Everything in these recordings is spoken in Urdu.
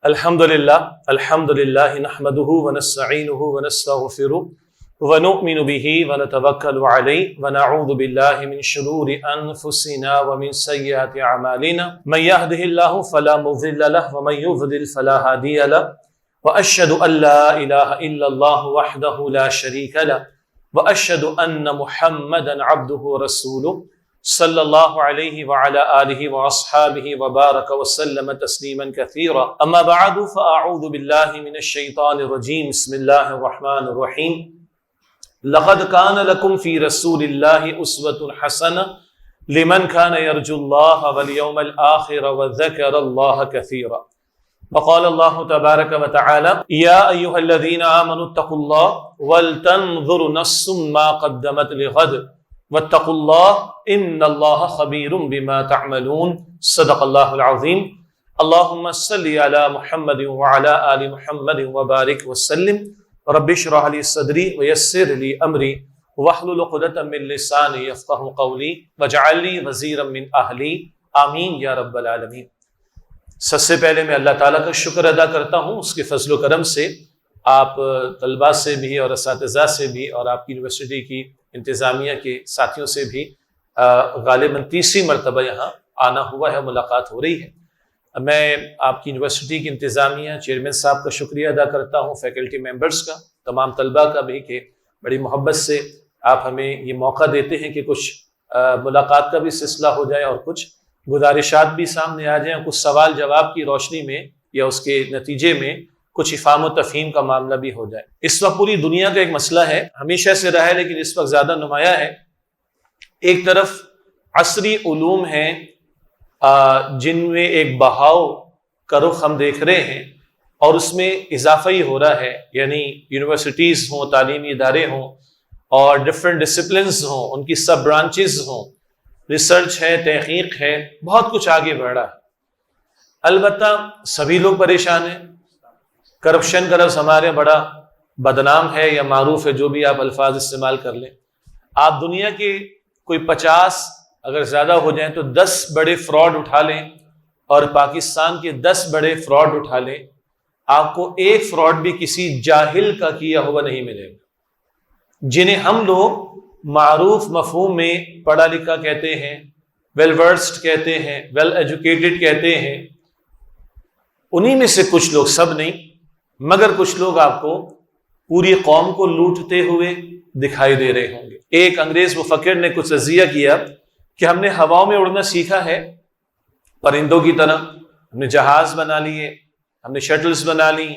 الحمدللہ نحمده ونستعینه ونستغفره ونؤمن به ونتوکل علیہ ونعوذ باللہ من شرور انفسنا ومن سیئات اعمالنا من یهده اللہ فلا مضل له ومن یضلل فلا ہادی له واشهد ان لا الہ الا اللہ وحدہ لا شریک له واشهد ان محمدا عبدہ ورسولہ صلی اللہ علیہ وعلی آلہ واصحابہ وبارک وسلم تسلیما کثیرا اما بعد فاعوذ باللہ من الشیطان الرجیم بسم اللہ الرحمن الرحیم لقد کان لکم فی رسول اللہ اسوۃ حسنہ لمن کان یرجو اللہ والیوم الآخر وذکر اللہ کثیرا وقال اللہ تبارک وتعالی یا ایہا الذین آمنوا اتقوا اللہ ولتنظر نفس ما قدمت لغد واتقوا اللہ ان اللہ خبیر بما تعملون صدق اللہ العظیم اللہم صلی علی محمد وعلی آل محمد وبارک وسلم رب اشرح لی صدری ویسر لی امری واحلل عقدۃ من لسانی یفقہوا قولی واجعل لی وزیرا من اہلی آمین یا رب العالمین۔ سب سے پہلے میں اللہ تعالیٰ کا شکر ادا کرتا ہوں اس کے فضل و کرم سے آپ طلباء سے بھی اور اساتذہ سے بھی اور آپ کی یونیورسٹی کی انتظامیہ کے ساتھیوں سے بھی غالباً تیسری مرتبہ یہاں آنا ہوا ہے، ملاقات ہو رہی ہے۔ میں آپ کی یونیورسٹی کی انتظامیہ چیئرمین صاحب کا شکریہ ادا کرتا ہوں، فیکلٹی ممبرز کا، تمام طلباء کا بھی کہ بڑی محبت سے آپ ہمیں یہ موقع دیتے ہیں کہ کچھ ملاقات کا بھی سلسلہ ہو جائے اور کچھ گزارشات بھی سامنے آ جائیں، کچھ سوال جواب کی روشنی میں یا اس کے نتیجے میں کچھ افہام و تفہیم کا معاملہ بھی ہو جائے۔ اس وقت پوری دنیا کا ایک مسئلہ ہے، ہمیشہ سے رہا ہے لیکن اس وقت زیادہ نمایاں ہے۔ ایک طرف عصری علوم ہیں جن میں ایک بہاؤ کا رخ ہم دیکھ رہے ہیں اور اس میں اضافہ ہی ہو رہا ہے، یعنی یونیورسٹیز ہوں، تعلیمی ادارے ہوں اور ڈفرینٹ ڈسپلنز ہوں، ان کی سب برانچز ہوں، ریسرچ ہے، تحقیق ہے، بہت کچھ آگے بڑھ رہا ہے۔ البتہ سبھی لوگ پریشان ہیں۔ کرپشن کا لفظ ہمارے بڑا بدنام ہے یا معروف ہے، جو بھی آپ الفاظ استعمال کر لیں۔ آپ دنیا کے کوئی 50 اگر زیادہ ہو جائیں تو 10 بڑے فراڈ اٹھا لیں اور پاکستان کے 10 بڑے فراڈ اٹھا لیں، آپ کو ایک فراڈ بھی کسی جاہل کا کیا ہوا نہیں ملے گا، جنہیں ہم لوگ معروف مفہوم میں پڑھا لکھا کہتے ہیں، ویل ورسڈ کہتے ہیں، ویل ایجوکیٹڈ کہتے ہیں۔ انہی میں سے کچھ لوگ، سب نہیں مگر کچھ لوگ آپ کو پوری قوم کو لوٹتے ہوئے دکھائی دے رہے ہوں گے۔ ایک انگریز مفکر نے کچھ تجزیہ کیا کہ ہم نے ہواؤں میں اڑنا سیکھا ہے پرندوں کی طرح، ہم نے جہاز بنا لیے، ہم نے شٹلز بنا لی،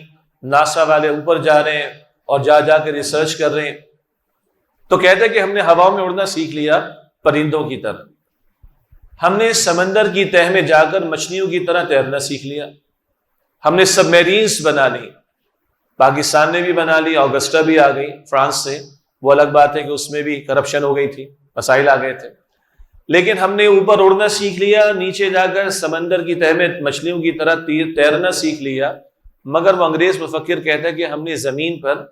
ناسا والے اوپر جا رہے ہیں اور جا کے ریسرچ کر رہے ہیں، تو کہتے ہیں کہ ہم نے ہواؤں میں اڑنا سیکھ لیا پرندوں کی طرح، ہم نے سمندر کی تہہ میں جا کر مچھلیوں کی طرح تیرنا سیکھ لیا، ہم نے سب میرینز بنا لی، پاکستان نے بھی بنا لی، آگسٹا بھی آ گئی فرانس سے، وہ الگ بات ہے کہ اس میں بھی کرپشن ہو گئی تھی، مسائل آ گئے تھے، لیکن ہم نے اوپر اڑنا سیکھ لیا، نیچے جا کر سمندر کی تہہ میں مچھلیوں کی طرح تیرنا سیکھ لیا، مگر وہ انگریز مفکر کہتا ہے کہ ہم نے زمین پر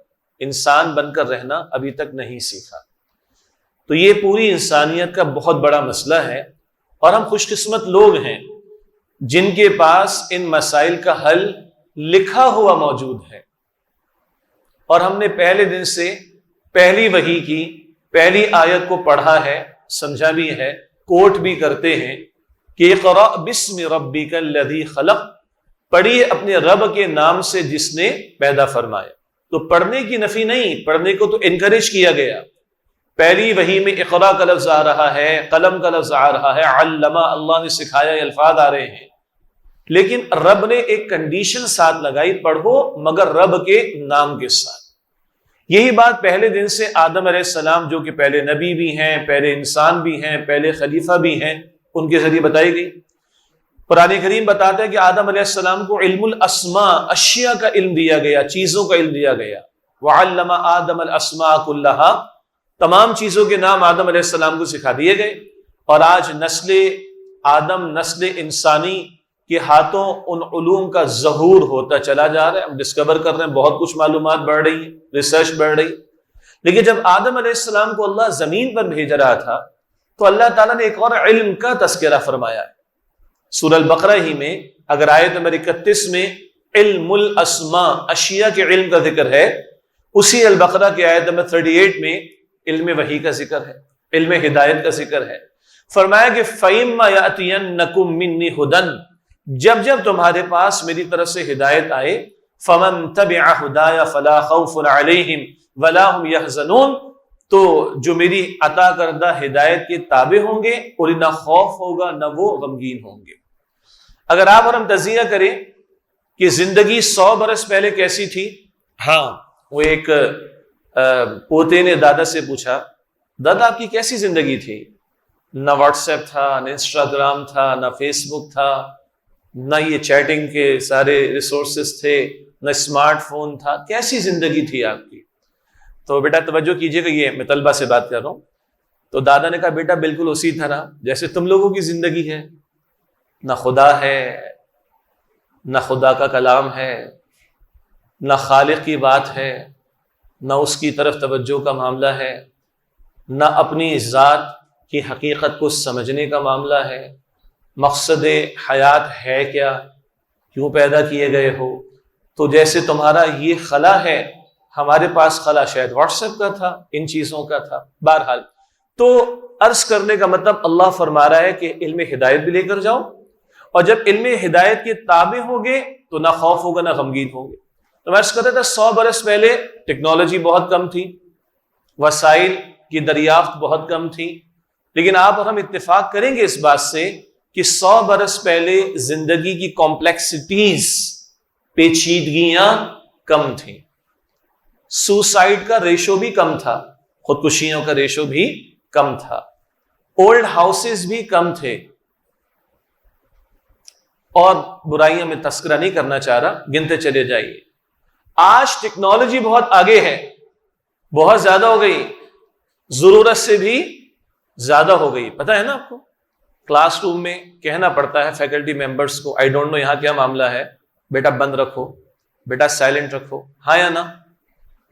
انسان بن کر رہنا ابھی تک نہیں سیکھا۔ تو یہ پوری انسانیت کا بہت بڑا مسئلہ ہے اور ہم خوش قسمت لوگ ہیں جن کے پاس ان مسائل کا حل لکھا ہوا موجود ہے، اور ہم نے پہلے دن سے پہلی وحی کی پہلی آیت کو پڑھا ہے، سمجھا بھی ہے، کوٹ بھی کرتے ہیں کہ اقرأ بسم ربک الذی خلق، پڑھیے اپنے رب کے نام سے جس نے پیدا فرمایا۔ تو پڑھنے کی نفی نہیں، پڑھنے کو تو انکریج کیا گیا۔ پہلی وحی میں اقرا کا لفظ آ رہا ہے، قلم کا لفظ آ رہا ہے، علمہ اللہ نے سکھایا، یہ الفاظ آ رہے ہیں، لیکن رب نے ایک کنڈیشن ساتھ لگائی، پڑھو مگر رب کے نام کے ساتھ۔ یہی بات پہلے دن سے آدم علیہ السلام، جو کہ پہلے نبی بھی ہیں، پہلے انسان بھی ہیں، پہلے خلیفہ بھی ہیں، ان کے ذریعے بتائی گئی۔ قرآن کریم بتاتا ہے کہ آدم علیہ السلام کو علم الاسماء، اشیاء کا علم دیا گیا، چیزوں کا علم دیا گیا۔ وعلم آدم الاسماء کلہا، تمام چیزوں کے نام آدم علیہ السلام کو سکھا دیے گئے، اور آج نسل آدم، نسل انسانی کے ہاتھوں ان علوم کا ظہور ہوتا چلا جا رہا ہے، ہم ڈسکور کر رہے ہیں، بہت کچھ معلومات بڑھ رہی ہیں، ریسرچ بڑھ رہی۔ لیکن جب آدم علیہ السلام کو اللہ زمین پر بھیج رہا تھا تو اللہ تعالیٰ نے ایک اور علم کا تذکرہ فرمایا ہے۔ سورہ البقرہ ہی میں اگر آیت نمبر 31 میں علم الاسماء، اشیاء کے علم کا ذکر ہے. اسی البقرہ کی آیت نمبر 38 میں علم وحی کا ذکر ہے، علم ہدایت کا ذکر ہے. فرمایا کہ فَإِمَّا يَأْتِيَنَّكُم مِّنِّي هُدًى، جب جب تمہارے پاس میری طرف سے ہدایت آئے، فَمَن تَبِعَ هُدَايَ فَلَا خَوْفٌ عَلَيْهِمْ وَلَا هُمْ يَحْزَنُونَ، تو جو میری عطا کردہ ہدایت کے تابع ہوں گے اور نہ خوف ہوگا نہ وہ غمگین ہوں گے. اگر آپ اور ہم تجزیہ کریں کہ زندگی 100 برس پہلے کیسی تھی، ہاں وہ ایک پوتے نے دادا سے پوچھا، دادا آپ کی کیسی زندگی تھی؟ نہ واٹس ایپ تھا، نہ انسٹاگرام تھا، نہ فیس بک تھا، نہ یہ چیٹنگ کے سارے ریسورسز تھے، نہ اسمارٹ فون تھا، کیسی زندگی تھی آپ کی؟ تو بیٹا توجہ کیجئے کہ یہ میں طلبہ سے بات کر رہا ہوں. تو دادا نے کہا بیٹا بالکل اسی طرح جیسے تم لوگوں کی زندگی ہے، نہ خدا ہے، نہ خدا کا کلام ہے، نہ خالق کی بات ہے، نہ اس کی طرف توجہ کا معاملہ ہے، نہ اپنی ذات کی حقیقت کو سمجھنے کا معاملہ ہے. مقصد حیات ہے کیا، کیوں پیدا کیے گئے ہو؟ تو جیسے تمہارا یہ خلا ہے، ہمارے پاس خلا شاید واٹس ایپ کا تھا، ان چیزوں کا تھا. بہرحال تو عرض کرنے کا مطلب اللہ فرما رہا ہے کہ علم ہدایت بھی لے کر جاؤ، اور جب علم ہدایت کے تابع ہوگے تو نہ خوف ہوگا نہ غمگین ہوگے. تو میں عرض کرتا تھا 100 برس پہلے ٹیکنالوجی بہت کم تھی، وسائل کی دریافت بہت کم تھی، لیکن آپ اور ہم اتفاق کریں گے اس بات سے کہ 100 برس پہلے زندگی کی کمپلیکسٹیز، پیچیدگیاں کم تھیں. سوسائڈ کا ریشو بھی کم تھا، خودکشیوں کا ریشو بھی کم تھا، اولڈ ہاؤسز بھی کم تھے. اور برائیاں میں تذکرہ نہیں کرنا چاہ رہا، گنتے چلے جائیے. آج ٹیکنالوجی بہت آگے ہے، بہت زیادہ ہو گئی، ضرورت سے بھی زیادہ ہو گئی. پتہ ہے نا آپ کو، کلاس روم میں کہنا پڑتا ہے فیکلٹی ممبرس کو، آئی ڈونٹ نو یہاں کیا معاملہ ہے، بیٹا بند رکھو، بیٹا سائلنٹ رکھو. ہاں یا نا؟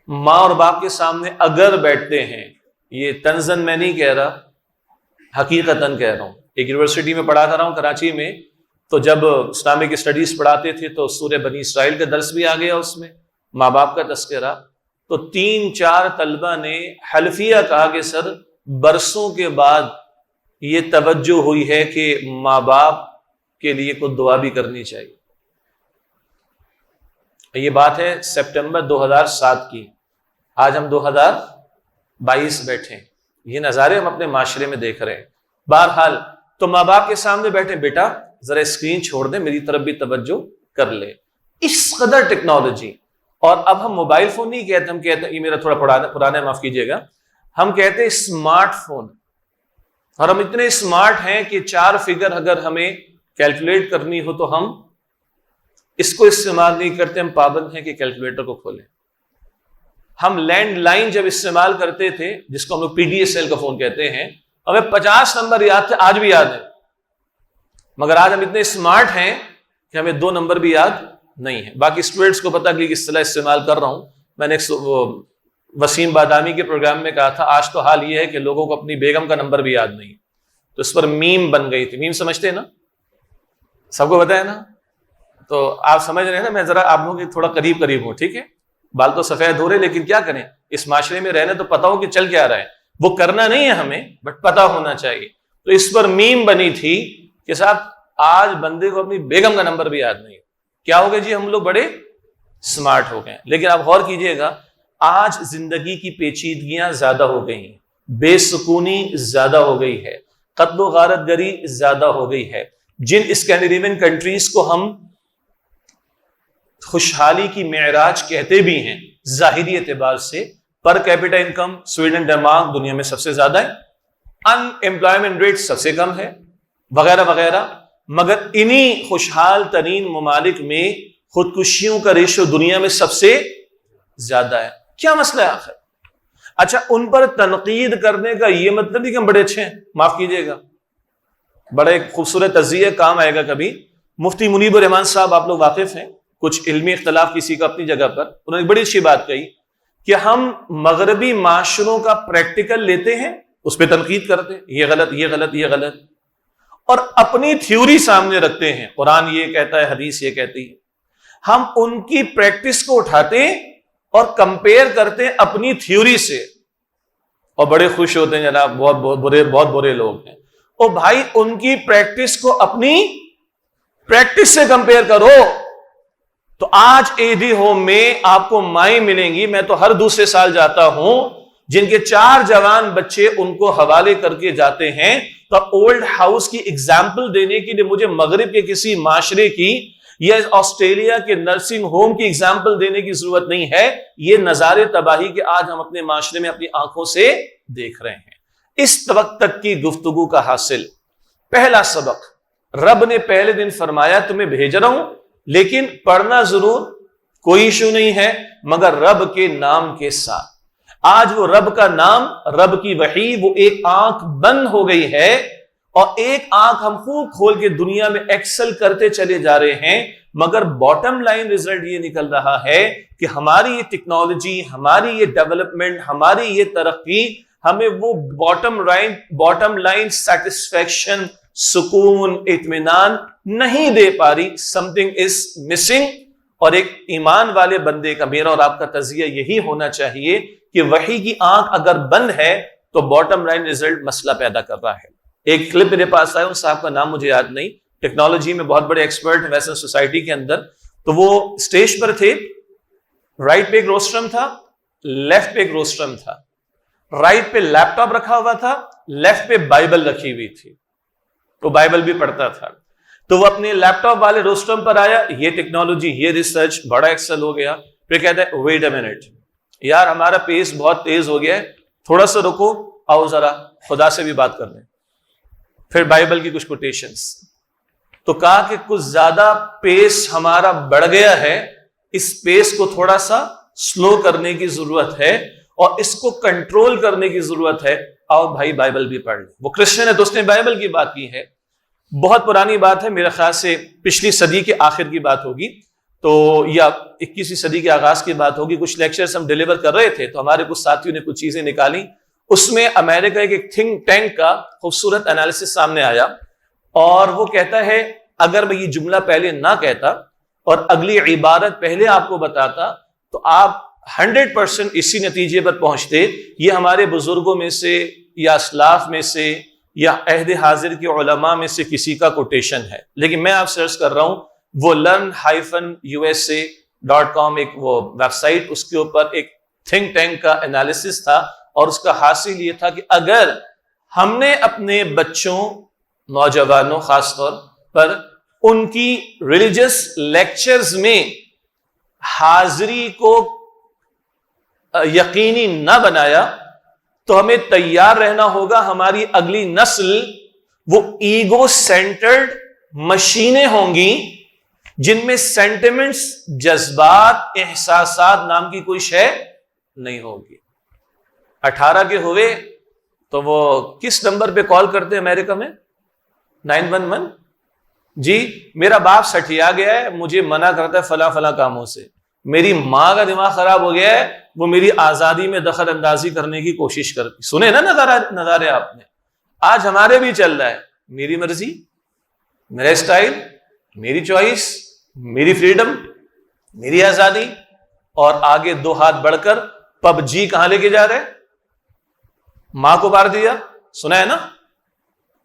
ماں اور باپ کے سامنے اگر بیٹھتے ہیں، یہ طنزاً میں نہیں کہہ رہا، حقیقتاً کہہ رہا ہوں. ایک یونیورسٹی میں پڑھاتا رہا ہوں کراچی میں، تو جب اسلامک اسٹڈیز پڑھاتے تھے تو سورہ بنی اسرائیل کا درس بھی آ گیا، اس میں ماں باپ کا تذکرہ. تو 3-4 طلبہ نے حلفیہ کہا کہ سر برسوں کے بعد یہ توجہ ہوئی ہے کہ ماں باپ کے لیے کچھ دعا بھی کرنی چاہیے. یہ بات ہے سپٹمبر 2007 کی، آج ہم 2022 بیٹھے ہیں. یہ نظارے ہم اپنے معاشرے میں دیکھ رہے ہیں. بہرحال تو ماں باپ کے سامنے بیٹھے، بیٹا ذرا اسکرین چھوڑ دیں، میری طرف بھی توجہ کر لے. اس قدر ٹیکنالوجی. اور اب ہم موبائل فون نہیں کہتے، ہم کہتے ہیں، یہ میرا تھوڑا پرانا ہے معاف کیجیے گا، ہم کہتے ہیں اسمارٹ فون. اور ہم اتنے اسمارٹ ہیں کہ 4 فگر اگر ہمیں کیلکولیٹ کرنی ہو تو ہم اس کو استعمال نہیں کرتے، ہم پابند ہیں کہ کیلکولیٹر کو کھولیں. ہم لینڈ لائن جب استعمال کرتے تھے، جس کو ہم لوگ PDSL کا فون کہتے ہیں، ہمیں 50 نمبر یاد تھے، آج بھی یاد ہے. مگر آج ہم اتنے اسمارٹ ہیں کہ ہمیں 2 نمبر بھی یاد نہیں ہے. باقی اسٹوڈنٹس کو پتہ کہ کس طرح استعمال کر رہا ہوں. میں نے وسیم بادامی کے پروگرام میں کہا تھا، آج تو حال یہ ہے کہ لوگوں کو اپنی بیگم کا نمبر بھی یاد نہیں. تو اس پر میم بن گئی تھی. میم سمجھتے ہیں نا؟ سب کو پتہ ہے نا؟ تو آپ سمجھ رہے ہیں نا، میں ذرا آپ لوگوں کے تھوڑا قریب ہوں، ٹھیک ہے؟ بال تو سفید ہو رہے، لیکن کیا کریں، اس معاشرے میں رہنے تو پتہ ہو کہ چل کیا رہا ہے. وہ کرنا نہیں ہے ہمیں، بٹ پتہ ہونا چاہیے. تو اس پر میم بنی تھی کہ صاحب آج بندے کو اپنی بیگم کا نمبر بھی یاد نہیں. کیا ہو گیا جی؟ ہم لوگ بڑے اسمارٹ ہو گئے. لیکن آپ غور کیجئے گا، آج زندگی کی پیچیدگیاں زیادہ ہو گئی ہیں، بے سکونی زیادہ ہو گئی ہے، قتل و غارت گری زیادہ ہو گئی ہے. جن اسکینڈینیوین کنٹریز کو ہم خوشحالی کی معراج کہتے بھی ہیں ظاہری اعتبار سے، per capita income Sweden Denmark دنیا میں سب سے زیادہ ہے، ان امپلائمنٹ ریٹ سب سے کم ہے، وغیرہ وغیرہ. مگر انہی خوشحال ترین ممالک میں خودکشیوں کا ریشو دنیا میں سب سے زیادہ ہے. کیا مسئلہ ہے آخر؟ اچھا، ان پر تنقید کرنے کا یہ مطلب نہیں کہ ہم بڑے اچھے ہیں، معاف کیجیے گا، بڑا ایک خوبصورت تجزیہ کام آئے گا کبھی. مفتی منیب الرحمان صاحب آپ لوگ واقف ہیں، کچھ علمی اختلاف کسی کا اپنی جگہ پر، انہوں نے بڑی اچھی بات کہی کہ ہم مغربی معاشروں کا پریکٹیکل لیتے ہیں، اس پہ تنقید کرتے ہیں، یہ غلط، یہ غلط، یہ غلط، اور اپنی تھیوری سامنے رکھتے ہیں، قرآن یہ کہتا ہے، حدیث یہ کہتی ہے. ہم ان کی پریکٹس کو اٹھاتے اور کمپیئر کرتے اپنی تھیوری سے، اور بڑے خوش ہوتے ہیں جناب بہت برے لوگ ہیں۔ او بھائی ان کی پریکٹس کو اپنی پریکٹس سے کمپیئر کرو۔ تو آج اے ڈی ہوم میں آپ کو مائیں ملیں گی، میں تو ہر دوسرے سال جاتا ہوں، جن کے 4 جوان بچے ان کو حوالے کر کے جاتے ہیں۔ تو اولڈ ہاؤس کی ایگزامپل دینے کے لیے مجھے مغرب کے کسی معاشرے کی یا آسٹریلیا کے نرسنگ ہوم کی ایگزامپل دینے کی ضرورت نہیں ہے۔ یہ نظارے تباہی کے آج ہم اپنے معاشرے میں اپنی آنکھوں سے دیکھ رہے ہیں۔ اس وقت تک کی گفتگو کا حاصل، پہلا سبق، رب نے پہلے دن فرمایا تمہیں بھیج رہا ہوں، لیکن پڑھنا ضرور، کوئی ایشو نہیں ہے، مگر رب کے نام کے ساتھ۔ آج وہ رب کا نام، رب کی وحی، وہ ایک آنکھ بند ہو گئی ہے، اور ایک آنکھ ہم خوب کھول کے دنیا میں ایکسل کرتے چلے جا رہے ہیں، مگر باٹم لائن ریزلٹ یہ نکل رہا ہے کہ ہماری یہ ٹیکنالوجی، ہماری یہ ڈیولپمنٹ، ہماری یہ ترقی ہمیں وہ باٹم لائن سیٹسفیکشن، سکون، اطمینان نہیں دے پا رہی۔ Some thing is missing. اور ایک ایمان والے بندے کا، میرا اور آپ کا تزیہ یہی ہونا چاہیے کہ وحی کی آنکھ اگر بند ہے تو باٹم لائن ریزلٹ مسئلہ پیدا کر رہا ہے۔ ایک کلپ میرے پاس آیا، ان صاحب کا نام مجھے یاد نہیں، ٹیکنالوجی میں بہت بڑے ایکسپرٹ ہیں ویسٹرن سوسائٹی کے اندر، تو وہ اسٹیج پر تھے، رائٹ پہ ایک روسٹرم تھا، لیفٹ پہ ایک روسٹرم تھا، رائٹ پہ لیپ ٹاپ رکھا ہوا تھا، لیفٹ پہ بائبل رکھی ہوئی تھی، تو بائبل بھی پڑھتا تھا۔ تو وہ اپنے لیپ ٹاپ والے روسٹرم پر آیا، یہ ٹیکنالوجی، یہ ریسرچ بڑا ایکسل ہو گیا، پھر کہتا ہے ویٹ اے منٹ یار، ہمارا پیس بہت تیز ہو گیا ہے، تھوڑا سا رکو، آؤ ذرا خدا سے بھی بات کر لیں۔ پھر بائبل کی کچھ کوٹیشنز، تو کہا کہ کچھ زیادہ پیس ہمارا بڑھ گیا ہے، اس پیس کو تھوڑا سا سلو کرنے کی ضرورت ہے اور اس کو کنٹرول کرنے کی ضرورت ہے، آؤ بھائی بائبل بھی پڑھ لیں۔ وہ کرسچن ہے تو اس نے بائبل کی بات کی ہے، بہت پرانی بات ہے، میرے خیال سے پچھلی صدی کے آخر کی بات ہوگی، تو یا 21ویں صدی کے آغاز کی بات ہوگی۔ کچھ لیکچرز ہم ڈیلیور کر رہے تھے تو ہمارے کچھ ساتھیوں نے کچھ چیزیں نکالی، اس میں امریکہ کے ایک تھنک ٹینک کا خوبصورت انالیسس سامنے آیا، اور وہ کہتا ہے اگر میں یہ جملہ پہلے نہ کہتا اور اگلی عبارت پہلے آپ کو بتاتا تو آپ 100% اسی نتیجے پر پہنچتے، یہ ہمارے بزرگوں میں سے یا اسلاف میں سے یا عہد حاضر کے علماء میں سے کسی کا کوٹیشن ہے، لیکن میں آپ سرچ کر رہا ہوں، وہ learn-usa.com ایک وہ ویب سائٹ، اس کے اوپر ایک تھنک ٹینک کا انالیسس تھا، اور اس کا حاصل یہ تھا کہ اگر ہم نے اپنے بچوں، نوجوانوں خاص طور پر، ان کی ریلیجس لیکچرز میں حاضری کو یقینی نہ بنایا تو ہمیں تیار رہنا ہوگا، ہماری اگلی نسل وہ ایگو سینٹرڈ مشینیں ہوں گی جن میں سینٹیمنٹس، جذبات، احساسات نام کی کوئی شے نہیں ہوگی۔ 18 کے ہوئے تو وہ کس نمبر پہ کال کرتے ہیں امریکہ میں؟ 911۔ جی میرا باپ سٹھیا گیا ہے، مجھے منع کرتا ہے فلاں فلاں کاموں سے، میری ماں کا دماغ خراب ہو گیا ہے، وہ میری آزادی میں دخل اندازی کرنے کی کوشش کرتی۔ سنے نا نظارے آپ نے، آج ہمارے بھی چل رہا ہے، میری مرضی، میرا اسٹائل، میری چوائس، میری فریڈم، میری آزادی، اور آگے 2 ہاتھ بڑھ کر پب جی کہاں لے کے جا رہے؟ ماں کو مار دیا، سنا ہے نا؟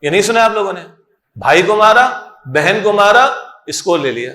یہ نہیں سنا آپ لوگوں نے؟ بھائی کو مارا، بہن کو مارا، اس کو لے لیا۔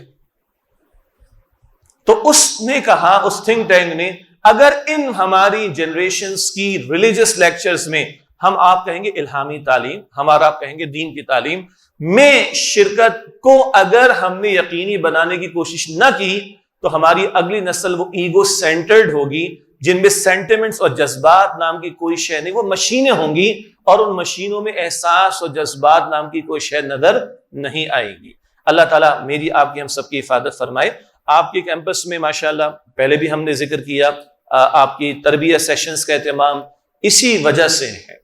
تو اس نے کہا، اس تھنک ٹینک نے، اگر ان ہماری جنریشنز کی ریلیجس لیکچرز میں ہم آپ کہیں گے الہامی تعلیم، ہمارا آپ کہیں گے دین کی تعلیم میں شرکت کو اگر ہم نے یقینی بنانے کی کوشش نہ کی تو ہماری اگلی نسل وہ ایگو سینٹرڈ ہوگی جن میں سینٹیمنٹس اور جذبات نام کی کوئی شے نہیں، وہ مشینیں ہوں گی، اور ان مشینوں میں احساس اور جذبات نام کی کوئی شے نظر نہیں آئے گی۔ اللہ تعالیٰ میری آپ کی ہم سب کی حفاظت فرمائے۔ آپ کے کیمپس میں ماشاءاللہ پہلے بھی ہم نے ذکر کیا، آپ کی تربیت سیشنز کا اہتمام اسی وجہ سے ہے،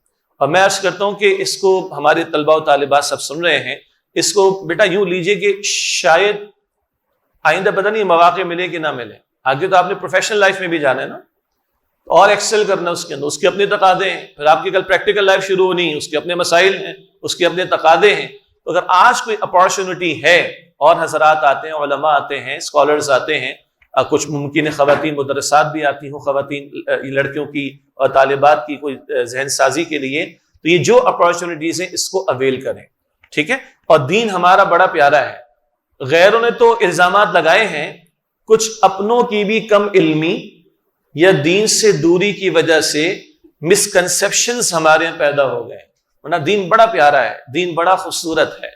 اور میں عرض کرتا ہوں کہ اس کو ہمارے طلباء و طالبات سب سن رہے ہیں، اس کو بیٹا یوں لیجئے کہ شاید آئندہ پتہ نہیں مواقع ملے کہ نہ ملے، آگے تو آپ نے پروفیشنل لائف میں بھی جانا ہے نا، اور ایکسل کرنا اس کے اندر، اس کے اپنے تقاضے ہیں، پھر آپ کی کل پریکٹیکل لائف شروع ہونی ہے، اس کے اپنے مسائل ہیں، اس کے اپنے تقاضے ہیں۔ تو اگر آج کوئی اپارچونٹی ہے اور حضرات آتے ہیں، علماء آتے ہیں، اسکالرز آتے ہیں، کچھ ممکن خواتین مدرسات بھی آتی ہوں، خواتین لڑکیوں کی اور طالبات کی کوئی ذہن سازی کے لیے، تو یہ جو اپارچونیٹیز ہیں اس کو اویل کریں، ٹھیک ہے۔ اور دین ہمارا بڑا پیارا ہے، غیروں نے تو الزامات لگائے ہیں، کچھ اپنوں کی بھی کم علمی یا دین سے دوری کی وجہ سے مسکنسیپشنز ہمارے یہاں پیدا ہو گئے، ورنہ دین بڑا پیارا ہے، دین بڑا خوبصورت ہے،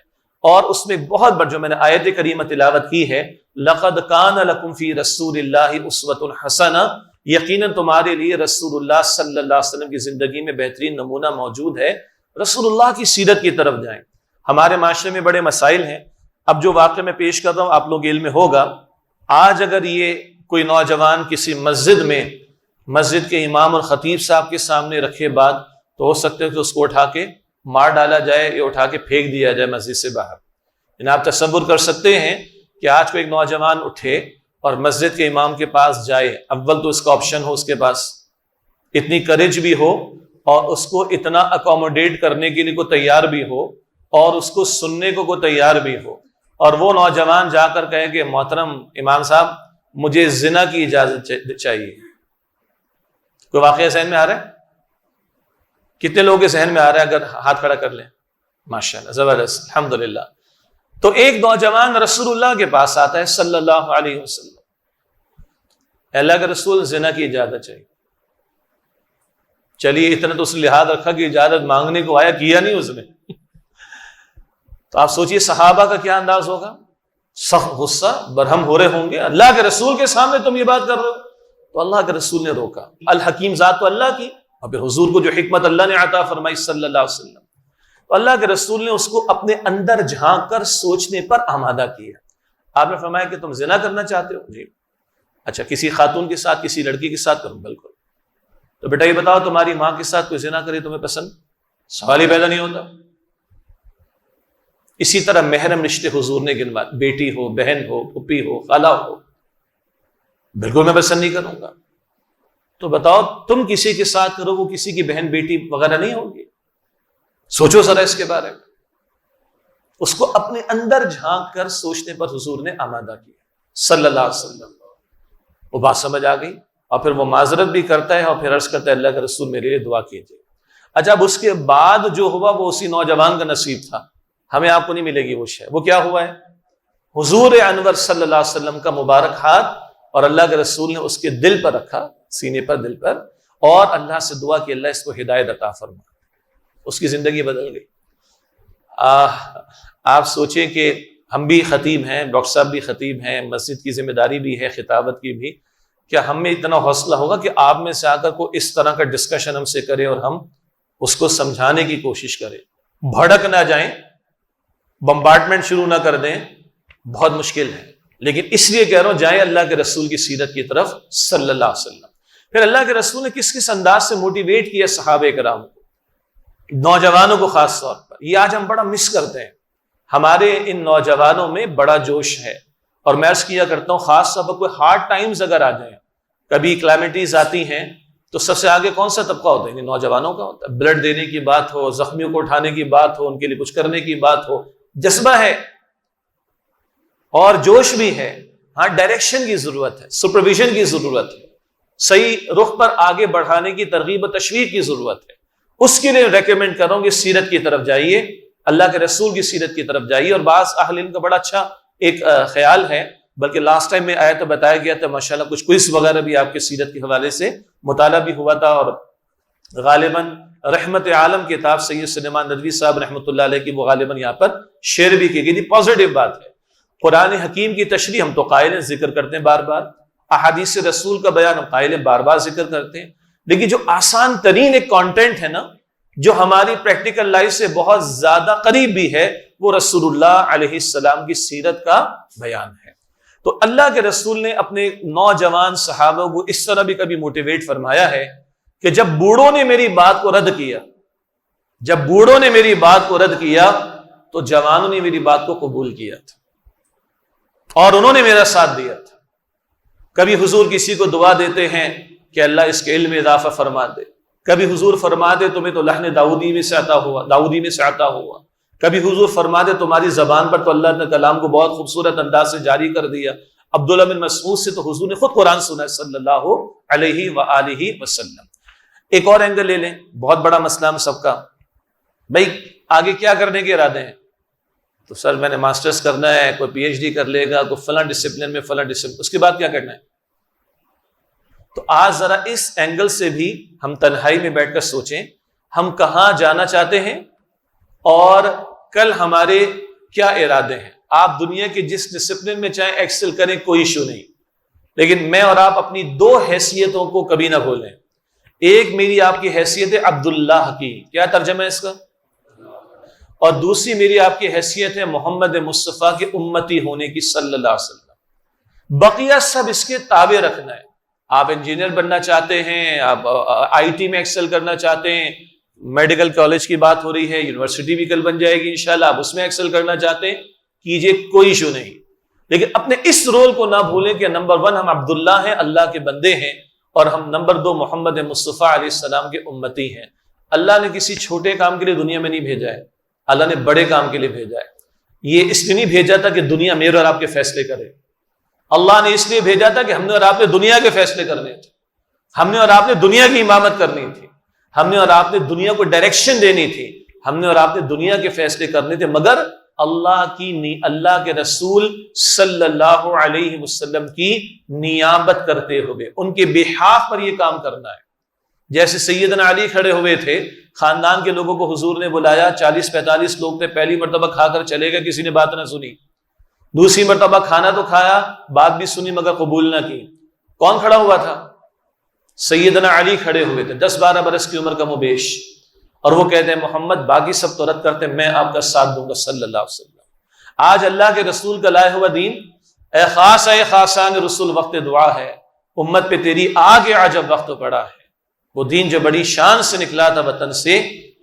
اور اس میں بہت بڑا، جو میں نے آیت کریمہ تلاوت کی ہے، لَقَدْ كَانَ لَكُمْ فِي رَسُولِ اللَّهِ أُسْوَةٌ حَسَنَةٌ، یقیناً تمہارے لیے رسول اللہ صلی اللہ علیہ وسلم کی زندگی میں بہترین نمونہ موجود ہے۔ رسول اللہ کی سیرت کی طرف جائیں۔ ہمارے معاشرے میں بڑے مسائل ہیں، اب جو واقعہ میں پیش کر رہا ہوں آپ لوگ علم میں ہوگا، آج اگر یہ کوئی نوجوان کسی مسجد میں مسجد کے امام اور خطیب صاحب کے سامنے رکھے بات، تو ہو سکتا ہے کہ اس کو اٹھا کے مار ڈالا جائے یا اٹھا کے پھینک دیا جائے مسجد سے باہر۔ یعنی آپ تصور کر سکتے ہیں کہ آج کو ایک نوجوان اٹھے اور مسجد کے امام کے پاس جائے، اول تو اس کا آپشن ہو، اس کے پاس اتنی کریج بھی ہو اور اس کو اتنا اکوموڈیٹ کرنے کے لیے کوئی تیار بھی ہو اور اس کو سننے کو کوئی تیار بھی ہو، اور وہ نوجوان جا کر کہے کہ محترم امام صاحب مجھے زنا کی اجازت چاہیے۔ کوئی واقعہ ذہن میں آ رہا ہے؟ کتنے لوگوں کے ذہن میں آ رہا ہے؟ اگر ہاتھ کھڑا کر لیں، ماشاءاللہ، زبردست، الحمدللہ۔ تو ایک نوجوان رسول اللہ کے پاس آتا ہے صلی اللہ علیہ وسلم، اللہ کے رسول زنا کی اجازت چاہیے۔ چلیے اتنا تو اس نے لحاظ رکھا کہ اجازت مانگنے کو آیا، کیا نہیں اس نے۔ تو آپ سوچئے صحابہ کا کیا انداز ہوگا، سخت غصہ، برہم ہو رہے ہوں گے، اللہ کے رسول کے سامنے تم یہ بات کر رہے ہو۔ تو اللہ کے رسول نے روکا، الحکیم ذات تو اللہ کی، اور پھر حضور کو جو حکمت اللہ نے عطا فرمائی صلی اللہ علیہ وسلم، تو اللہ کے رسول نے اس کو اپنے اندر جھانک کر سوچنے پر آمادہ کیا۔ آپ نے فرمایا کہ تم زنا کرنا چاہتے ہو؟ جی۔ اچھا، کسی خاتون کے ساتھ، کسی لڑکی کے ساتھ کروں؟ بالکل۔ تو بیٹا یہ بتاؤ تمہاری ماں کے ساتھ کوئی زنا کرے تمہیں پسند؟ سوال ہی پیدا نہیں ہوتا۔ اسی طرح محرم رشتے حضور نے گنوائے، بیٹی ہو، بہن ہو، پھوپھی ہو، خالہ ہو، بالکل میں پسند نہیں کروں گا۔ تو بتاؤ تم کسی کے ساتھ کرو، وہ کسی کی بہن بیٹی وغیرہ نہیں ہوگی؟ سوچو ذرا اس کے بارے میں۔ اس کو اپنے اندر جھانک کر سوچنے پر حضور نے آمادہ کیا صلی اللہ علیہ وسلم۔ وہ بات سمجھ آ گئی، اور پھر وہ معذرت بھی کرتا ہے اور پھر عرض کرتا ہے اللہ کے رسول میرے لیے دعا کیجیے۔ اچھا، اب اس کے بعد جو ہوا وہ اسی نوجوان کا نصیب تھا، ہمیں آپ کو نہیں ملے گی وہ شے۔ وہ کیا ہوا ہے؟ حضور انور صلی اللہ علیہ وسلم کا مبارک ہاتھ اور اللہ کے رسول نے اس کے دل پر رکھا، سینے پر، دل پر، اور اللہ سے دعا کہ اللہ اس کو ہدایت عطا فرما۔ اس کی زندگی بدل گئی۔ آپ سوچیں کہ ہم بھی خطیب ہیں، ڈاکٹر صاحب بھی خطیب ہیں، مسجد کی ذمہ داری بھی ہے، خطابت کی بھی، کیا ہم میں اتنا حوصلہ ہوگا کہ آپ میں سے آ کر کو اس طرح کا ڈسکشن ہم سے کرے اور ہم اس کو سمجھانے کی کوشش کریں، بھڑک نہ جائیں، بمبارڈمنٹ شروع نہ کر دیں؟ بہت مشکل ہے، لیکن اس لیے کہہ رہا ہوں جائیں اللہ کے رسول کی سیرت کی طرف صلی اللہ علیہ وسلم۔ پھر اللہ کے رسول نے کس کس انداز سے موٹیویٹ کیا صحابہ کرام کو، نوجوانوں کو خاص طور پر۔ یہ آج ہم بڑا مس کرتے ہیں، ہمارے ان نوجوانوں میں بڑا جوش ہے، اور میں عرض کیا کرتا ہوں خاص طور پر کوئی ہارڈ ٹائمز اگر آ جائیں، کبھی کلیمٹیز آتی ہیں، تو سب سے آگے کون سا طبقہ ہوتا ہے؟ یعنی نوجوانوں کا ہوتا ہے۔ بلڈ دینے کی بات ہو، زخمیوں کو اٹھانے کی بات ہو، ان کے لیے کچھ کرنے کی بات ہو، جذبہ ہے اور جوش بھی ہے، ہاں ڈائریکشن کی ضرورت ہے، سپرویژن کی ضرورت ہے، صحیح رخ پر آگے بڑھانے کی ترغیب و تشویق کی ضرورت ہے۔ اس کے لیے ریکمینڈ کروں گی سیرت کی طرف جائیے، اللہ کے رسول کی سیرت کی طرف جائیے۔ اور بعض اہل علم کا بڑا اچھا ایک خیال ہے، بلکہ لاسٹ ٹائم میں آیا تو بتایا گیا تھا ماشاءاللہ، کچھ کوئز وغیرہ بھی آپ کے سیرت کے حوالے سے مطالعہ بھی ہوا تھا، اور غالباً رحمت عالم کتاب سید سلیمان ندوی صاحب رحمۃ اللہ علیہ کی وہ غالباً یہاں پر شیئر بھی کی گئی تھی۔ پازیٹیو بات ہے، قرآن حکیم کی تشریح ہم تو قائل ہیں، ذکر کرتے ہیں بار بار، احادیث رسول کا بیان ہم قائل ہیں، بار بار ذکر کرتے ہیں، لیکن جو آسان ترین ایک کانٹینٹ ہے نا، جو ہماری پریکٹیکل لائف سے بہت زیادہ قریب بھی ہے، وہ رسول اللہ علیہ السلام کی سیرت کا بیان ہے۔ تو اللہ کے رسول نے اپنے نوجوان صحابہ کو اس طرح بھی کبھی موٹیویٹ فرمایا ہے کہ جب بوڑھوں نے میری بات کو رد کیا، جب بوڑھوں نے میری بات کو رد کیا تو جوانوں نے میری بات کو قبول کیا تھا اور انہوں نے میرا ساتھ دیا تھا۔ کبھی حضور کسی کو دعا دیتے ہیں کہ اللہ اس کے علم میں اضافہ فرما دے، کبھی حضور فرما دے تمہیں تو لحن داؤدی میں سے عطا ہوا، کبھی حضور فرماتے تمہاری زبان پر تو اللہ نے کلام کو بہت خوبصورت انداز سے جاری کر دیا. عبداللہ بن مسعود سے تو حضور نے خود قرآن سنا ہے صلی اللہ علیہ وآلہ وسلم. ایک اور اینگل لے لیں, بہت بڑا مسئلہ ہم سب کا, بھائی آگے کیا کرنے کے ارادے ہیں؟ تو سر میں نے ماسٹرز کرنا ہے, کوئی پی ایچ ڈی کر لے گا, کوئی فلاں ڈسپلن میں فلاں ڈسپلن, اس کے بعد کیا کرنا ہے؟ تو آج ذرا اس اینگل سے بھی ہم تنہائی میں بیٹھ کر سوچیں ہم کہاں جانا چاہتے ہیں اور کل ہمارے کیا ارادے ہیں. آپ دنیا کے جس ڈسپلن میں چاہیں ایکسل کریں, کوئی ایشو نہیں, لیکن میں اور آپ اپنی دو حیثیتوں کو کبھی نہ بھولیں. ایک میری آپ کی حیثیت ہے عبداللہ کی, کیا ترجمہ ہے اس کا, اور دوسری میری آپ کی حیثیت ہے محمد مصطفیٰ کے امتی ہونے کی صلی اللہ علیہ وسلم. بقیہ سب اس کے تابع رکھنا ہے. آپ انجینئر بننا چاہتے ہیں, آپ آئی ٹی میں ایکسل کرنا چاہتے ہیں, میڈیکل کالج کی بات ہو رہی ہے, یونیورسٹی بھی کل بن جائے گی انشاءاللہ, آپ اس میں ایکسل کرنا چاہتے ہیں کیجئے, کوئی ایشو نہیں. لیکن اپنے اس رول کو نہ بھولیں کہ نمبر 1 ہم عبداللہ ہیں, اللہ کے بندے ہیں, اور ہم نمبر 2 محمد مصطفیٰ علیہ السلام کے امتی ہیں. اللہ نے کسی چھوٹے کام کے لیے دنیا میں نہیں بھیجا ہے, اللہ نے بڑے کام کے لیے بھیجا ہے. یہ اس لیے نہیں بھیجا تھا کہ دنیا میرے اور آپ کے فیصلے کرے, اللہ نے اس لیے بھیجا تھا کہ ہم نے اور آپ نے دنیا کے فیصلے کرنے تھے, ہم نے اور آپ نے دنیا کی امامت کرنی تھی, ہم نے اور آپ نے دنیا کو ڈائریکشن دینی تھی, ہم نے اور آپ نے دنیا کے فیصلے کرنے تھے, مگر اللہ کے رسول صلی اللہ علیہ وسلم کی نیابت کرتے ہوئے ان کے بہاف پر یہ کام کرنا ہے. جیسے سیدنا علی کھڑے ہوئے تھے, خاندان کے لوگوں کو حضور نے بلایا, 40-45 لوگ تھے, پہلی مرتبہ کھا کر چلے گئے, کسی نے بات نہ سنی. دوسری مرتبہ کھانا تو کھایا, بات بھی سنی مگر قبول نہ کی. کون کھڑا ہوا تھا؟ سیدنا علی کھڑے ہوئے تھے, 10-12 برس کی عمر کا مبیش, اور وہ کہتے ہیں محمد باقی سب تو رد کرتے, میں آپ کا ساتھ دوں گا صلی اللہ علیہ وسلم. آج اللہ کے رسول کا لائے ہوا دین, اے خاص اے خاصان رسول وقت دعا ہے, امت پہ تیری آگے عجب وقت پڑا ہے. وہ دین جو بڑی شان سے نکلا تھا وطن سے,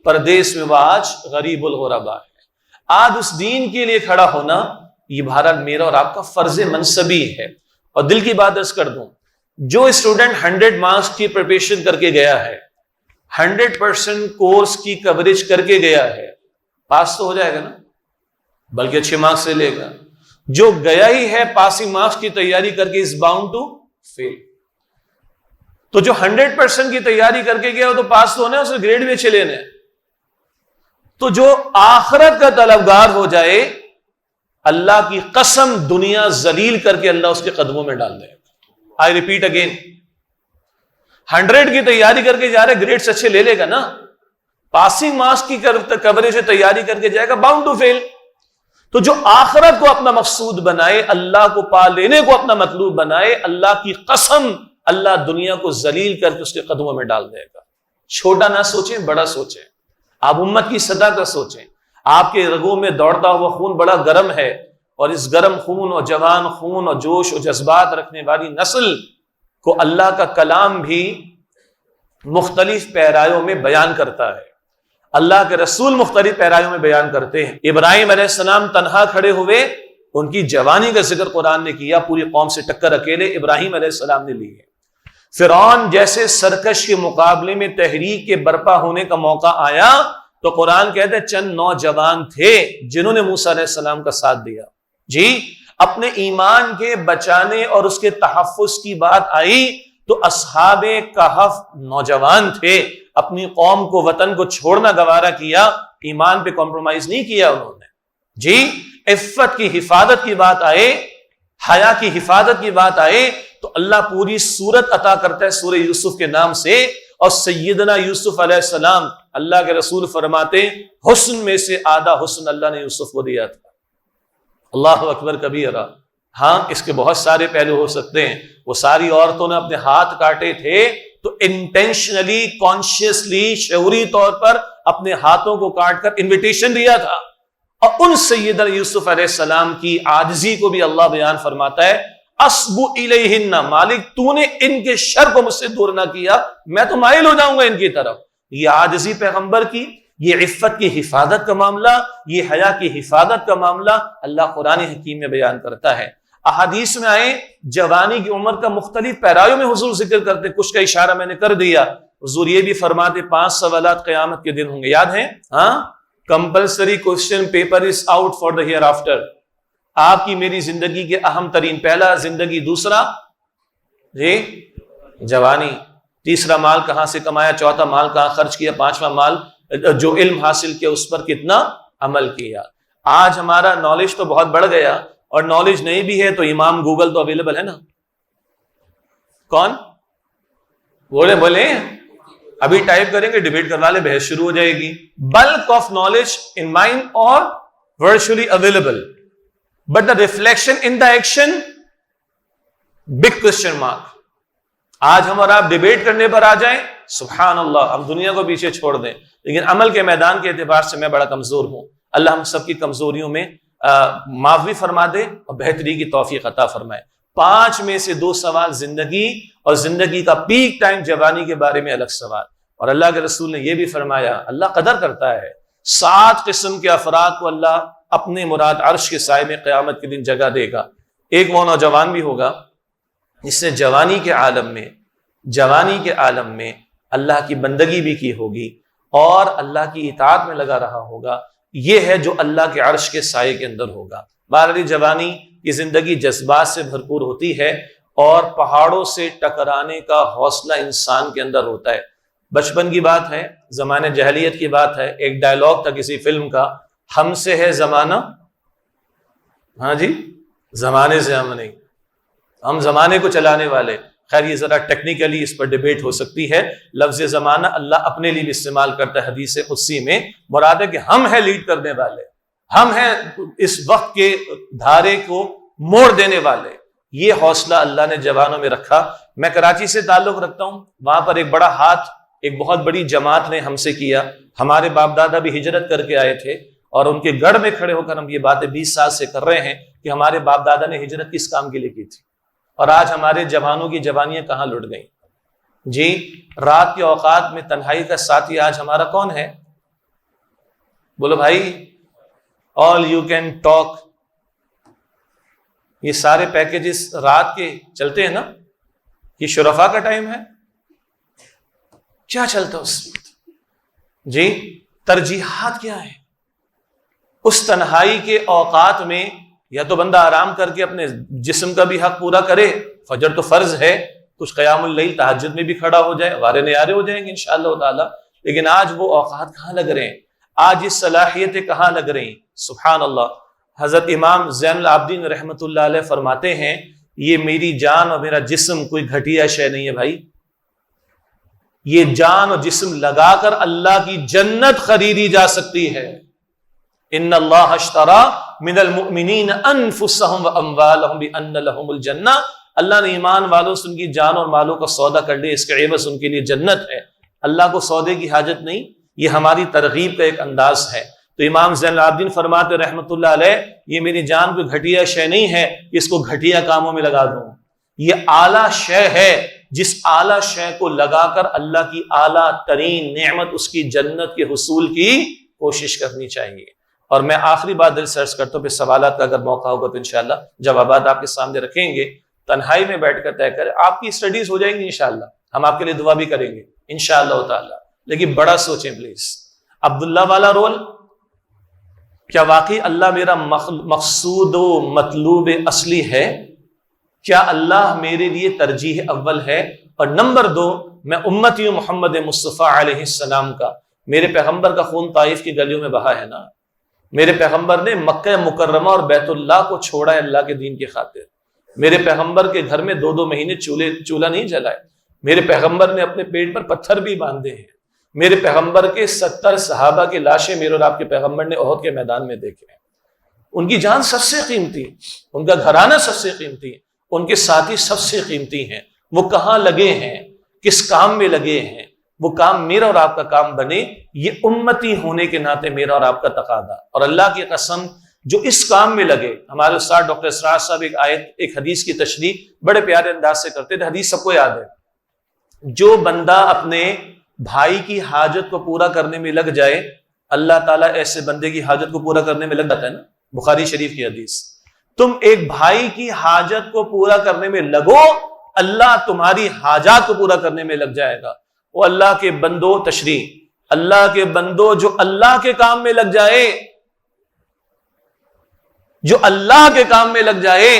پردیس میں وہ آج غریب الغربا ہے. آج اس دین کے لیے کھڑا ہونا یہ بھارت میرا اور آپ کا فرض منصبی ہے. اور دل کی بات عرض کر دوں, جو اسٹوڈنٹ 100 مارکس کی پریپریشن کر کے گیا ہے, 100% کورس کی کوریج کر کے گیا ہے, پاس تو ہو جائے گا نا, بلکہ اچھے مارکس سے لے گا. جو گیا ہی ہے پاسنگ مارکس کی تیاری کر کے از باؤنڈ ٹو فیل. تو جو 100% کی تیاری کر کے گیا وہ تو پاس تو ہونا ہے, اسے گریڈ بھی اچھے لینے. تو جو آخرت کا طلبگار ہو جائے, اللہ کی قسم دنیا ذلیل کر کے اللہ اس کے قدموں میں ڈال دے گا. آئی ریپیٹ اگین, 100 کی تیاری کر کے جا رہے, گریڈز اچھے لے لے گا نا, پاسنگ مارکس کی کوریج سے تیاری کر کے جائے گا, باؤنڈ ٹو فیل. تو جو آخرت کو اپنا مقصود بنائے, اللہ کو پا لینے کو اپنا مطلوب بنائے, اللہ کی قسم اللہ دنیا کو ذلیل کر کے اس کے قدموں میں ڈال دے گا. چھوٹا نہ سوچیں, بڑا سوچیں. آپ امت کی سطح کا سوچیں. آپ کے رگوں میں دوڑتا ہوا خون بڑا گرم ہے, اور اس گرم خون اور جوان خون اور جوش اور جذبات رکھنے والی نسل کو اللہ کا کلام بھی مختلف پیرایوں میں بیان کرتا ہے. اللہ کے رسول مختلف پیرایوں میں بیان کرتے ہیں. ابراہیم علیہ السلام تنہا کھڑے ہوئے, ان کی جوانی کا ذکر قرآن نے کیا, پوری قوم سے ٹکر اکیلے ابراہیم علیہ السلام نے لی ہے. فرعون جیسے سرکش کے مقابلے میں تحریک کے برپا ہونے کا موقع آیا تو قرآن کہتے ہیں چند نوجوان تھے جنہوں نے موسیٰ علیہ السلام کا ساتھ دیا. جی, اپنے ایمان کے بچانے اور اس کے تحفظ کی بات آئی تو اصحاب کہف نوجوان تھے, اپنی قوم کو وطن کو چھوڑنا گوارا کیا, ایمان پہ کمپرومائز نہیں کیا انہوں نے. جی, عفت کی حفاظت کی بات آئے, حیا کی حفاظت کی بات آئے تو اللہ پوری سورت عطا کرتا ہے سورہ یوسف کے نام سے, اور سیدنا یوسف علیہ السلام, اللہ کے رسول فرماتے حسن میں سے آدھا حسن اللہ نے یوسف کو دیا تھا. اللہ اکبر کبیرہ. ہاں, اس کے بہت سارے پہلو ہو سکتے ہیں. وہ ساری عورتوں نے اپنے ہاتھ کاٹے تھے تو انٹینشنلی, کانشیسلی, شعوری طور پر اپنے ہاتھوں کو کاٹ کر انویٹیشن دیا تھا. اور ان سیدنا یوسف علیہ السلام کی عاجزی کو بھی اللہ بیان فرماتا ہے, اسبو الیہن, مالک تو نے ان کے شر کو مجھ سے دور نہ کیا, میں تو مائل ہو جاؤں گا ان کی طرف. یہ عاجزی پیغمبر کی, یہ عفت کی حفاظت کا معاملہ, یہ حیا کی حفاظت کا معاملہ اللہ قرآن حکیم میں بیان کرتا ہے. احادیث میں آئے جوانی کی عمر کا مختلف پیرایوں میں حضور ذکر کرتے, کچھ کا اشارہ میں نے کر دیا. حضور یہ بھی فرماتے 5 سوالات قیامت کے دن ہوں گے, یاد ہیں؟ ہاں, compulsory question paper is out for the hereafter. آپ کی میری زندگی کے اہم ترین، پہلا زندگی، دوسرا جی جوانی، تیسرا مال کہاں سے کمایا، چوتھا مال کہاں خرچ کیا، پانچواں مال جو علم حاصل کیا اس پر کتنا عمل کیا۔ آج ہمارا نالج تو بہت بڑھ گیا، اور نالج نہیں بھی ہے تو امام گوگل تو اویلیبل ہے نا۔ کون بولے ابھی ٹائپ کریں گے، ڈیبیٹ کروا لے، بحث شروع ہو جائے گی۔ Bulk of knowledge in mind اور virtually available, but the reflection in the action big question mark. آج ہم اور آپ ڈیبیٹ کرنے پر آ جائیں، سبحان اللہ، ہم دنیا کو پیچھے چھوڑ دیں، لیکن عمل کے میدان کے اعتبار سے میں بڑا کمزور ہوں۔ اللہ ہم سب کی کمزوریوں میں معاف بھی فرما دے اور بہتری کی توفیق عطا فرمائے۔ 5 میں سے 2 سوال زندگی اور زندگی کا پیک ٹائم جوانی کے بارے میں الگ سوال، اور اللہ کے رسول نے یہ بھی فرمایا، اللہ قدر کرتا ہے 7 قسم کے افراد کو اللہ اپنے مراد عرش کے سائے میں قیامت کے دن جگہ دے گا۔ ایک وہ نوجوان بھی ہوگا جس نے جوانی کے عالم میں اللہ کی بندگی بھی کی ہوگی اور اللہ کی اطاعت میں لگا رہا ہوگا، یہ ہے جو اللہ کے عرش کے سائے کے اندر ہوگا۔ بہرحال جوانی کی زندگی جذبات سے بھرپور ہوتی ہے اور پہاڑوں سے ٹکرانے کا حوصلہ انسان کے اندر ہوتا ہے۔ بچپن کی بات ہے، زمانے جاہلیت کی بات ہے، ایک ڈائلاگ تھا کسی فلم کا، ہم سے ہے زمانہ، ہاں جی زمانے سے ہم نہیں، ہم زمانے کو چلانے والے۔ خیر یہ ذرا ٹیکنیکلی اس پر ڈیبیٹ ہو سکتی ہے، لفظ زمانہ اللہ اپنے لیے بھی استعمال کرتا ہے، حدیث قدسی میں مراد ہے کہ ہم ہیں لیڈ کرنے والے، ہم ہیں اس وقت کے دھارے کو موڑ دینے والے۔ یہ حوصلہ اللہ نے جوانوں میں رکھا۔ میں کراچی سے تعلق رکھتا ہوں، وہاں پر ایک بڑا ہاتھ ایک بہت بڑی جماعت نے ہم سے کیا، ہمارے باپ دادا بھی ہجرت کر کے آئے تھے، اور ان کے گڑھ میں کھڑے ہو کر ہم یہ باتیں 20 سال سے کر رہے ہیں کہ ہمارے باپ دادا نے ہجرت کس کام کے لیے کی تھی، اور آج ہمارے جوانوں کی جوانیاں کہاں لٹ گئیں۔ جی رات کے اوقات میں تنہائی کا ساتھی آج ہمارا کون ہے؟ بولو بھائی، آل یو کین ٹاک، یہ سارے پیکیجز رات کے چلتے ہیں نا، یہ شرفا کا ٹائم ہے، کیا چلتا اس وقت؟ جی ترجیحات کیا ہیں؟ اس تنہائی کے اوقات میں یا تو بندہ آرام کر کے اپنے جسم کا بھی حق پورا کرے، فجر تو فرض ہے، کچھ قیام اللیل تہجد میں بھی کھڑا ہو جائے، وارے نیارے ہو جائیں گے انشاءاللہ تعالی۔ لیکن آج وہ اوقات کہاں لگ رہے ہیں، آج یہ صلاحیتیں کہاں لگ رہی ہیں؟ سبحان اللہ۔ حضرت امام زین العابدین رحمت اللہ علیہ فرماتے ہیں، یہ میری جان اور میرا جسم کوئی گھٹیا شے نہیں ہے بھائی، یہ جان اور جسم لگا کر اللہ کی جنت خریدی جا سکتی ہے۔ ان اللہ اشترى من المؤمنین انفسهم واموالهم بان لهم الجنہ، اللہ نے ایمان والوں سے ان کی جان اور مالوں کا سودا کر لیا، اس کے عوض ان کے لیے جنت ہے۔ اللہ کو سودے کی حاجت نہیں، یہ ہماری ترغیب کا ایک انداز ہے۔ تو امام زین العابدین فرماتے رحمت اللہ علیہ، یہ میری جان کوئی گھٹیا شے نہیں ہے کہ اس کو گھٹیا کاموں میں لگا دوں، یہ اعلیٰ شے ہے، جس اعلیٰ شے کو لگا کر اللہ کی اعلیٰ ترین نعمت اس کی جنت کے حصول کی کوشش کرنی چاہیے۔ اور میں آخری بات دل سے عرض کرتا ہوں، پھر سوالات کا اگر موقع ہوگا تو انشاءاللہ جوابات آپ کے سامنے رکھیں گے، تنہائی میں بیٹھ کر طے کریں، آپ کی اسٹڈیز ہو جائیں گی انشاءاللہ، ہم آپ کے لیے دعا بھی کریں گے انشاءاللہ تعالی، لیکن بڑا سوچیں پلیز۔ عبداللہ والا رول، کیا واقعی اللہ میرا مقصود و مطلوب اصلی ہے؟ کیا اللہ میرے لیے ترجیح اول ہے؟ اور نمبر 2، میں امتی محمد مصطفیٰ علیہ السلام کا، میرے پیغمبر کا خون طائف کی گلیوں میں بہا ہے نا، میرے پیغمبر نے مکہ مکرمہ اور بیت اللہ کو چھوڑا ہے اللہ کے دین کی خاطر، میرے پیغمبر کے گھر میں 2 مہینے چولہا نہیں جلائے، میرے پیغمبر نے اپنے پیٹ پر پتھر بھی باندھے ہیں، میرے پیغمبر کے 70 صحابہ کی لاشیں میرے اور آپ کے پیغمبر نے احد کے میدان میں دیکھے ہیں۔ ان کی جان سب سے قیمتی، ان کا گھرانہ سب سے قیمتی، ان کے ساتھی سب سے قیمتی ہیں، وہ کہاں لگے ہیں، کس کام میں لگے ہیں، وہ کام میرا اور آپ کا کام بنے، یہ امتی ہونے کے ناطے میرا اور آپ کا تقاضا۔ اور اللہ کی قسم جو اس کام میں لگے، ہمارے استاد ڈاکٹر اسرار صاحب ایک حدیث کی تشریح بڑے پیارے انداز سے کرتے تھے، حدیث سب کو یاد ہے، جو بندہ اپنے بھائی کی حاجت کو پورا کرنے میں لگ جائے، اللہ تعالیٰ ایسے بندے کی حاجت کو پورا کرنے میں لگ جاتا ہے نا، بخاری شریف کی حدیث۔ تم ایک بھائی کی حاجت کو پورا کرنے میں لگو، اللہ تمہاری حاجات کو پورا کرنے میں لگ جائے گا۔ وہ اللہ کے بندو تشریح، اللہ کے بندو جو اللہ کے کام میں لگ جائے، جو اللہ کے کام میں لگ جائے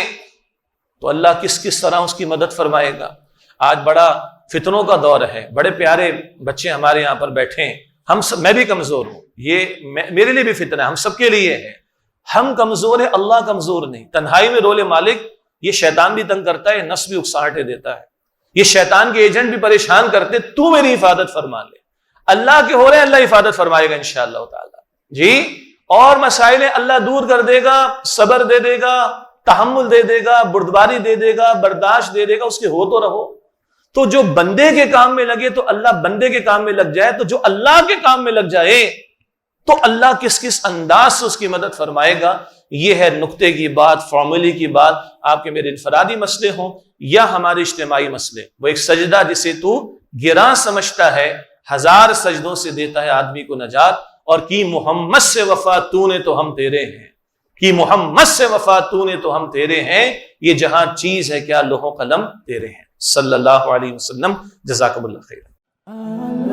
تو اللہ کس طرح اس کی مدد فرمائے گا۔ آج بڑا فتنوں کا دور ہے، بڑے پیارے بچے ہمارے یہاں پر بیٹھے ہیں، میں بھی کمزور ہوں، یہ میرے لیے بھی فتنہ ہے، ہم سب کے لیے ہے۔ ہم کمزور ہیں، اللہ کمزور نہیں۔ تنہائی میں رول مالک، یہ شیطان بھی تنگ کرتا ہے، نفس بھی اکساہٹے دیتا ہے، یہ شیطان کے ایجنٹ بھی پریشان کرتے، تو میری حفاظت فرما لے۔ اللہ کے ہو رہے ہیں، اللہ حفاظت فرمائے گا انشاءاللہ تعالی جی۔ اور مسائل اللہ دور کر دے گا، صبر دے دے گا، تحمل دے دے گا، بردباری دے دے گا، برداشت دے دے گا، اس کے ہو تو رہو۔ تو جو بندے کے کام میں لگے تو اللہ بندے کے کام میں لگ جائے، تو جو اللہ کے کام میں لگ جائے تو اللہ کس انداز سے اس کی مدد فرمائے گا۔ یہ ہے نقطے کی بات، فارمولی کی بات۔ آپ کے میرے انفرادی مسئلے ہوں یا ہمارے اجتماعی مسئلے، وہ ایک سجدہ جسے تو گراں سمجھتا ہے، 1000 سجدوں سے دیتا ہے آدمی کو نجات۔ اور کی محمد سے وفا تو نے تو ہم تیرے ہیں، کی محمد سے وفا تو نے تو ہم تیرے ہیں، یہ جہاں چیز ہے کیا لوح و قلم تیرے ہیں۔ صلی اللہ علیہ وسلم۔ جزاکم اللہ خیر۔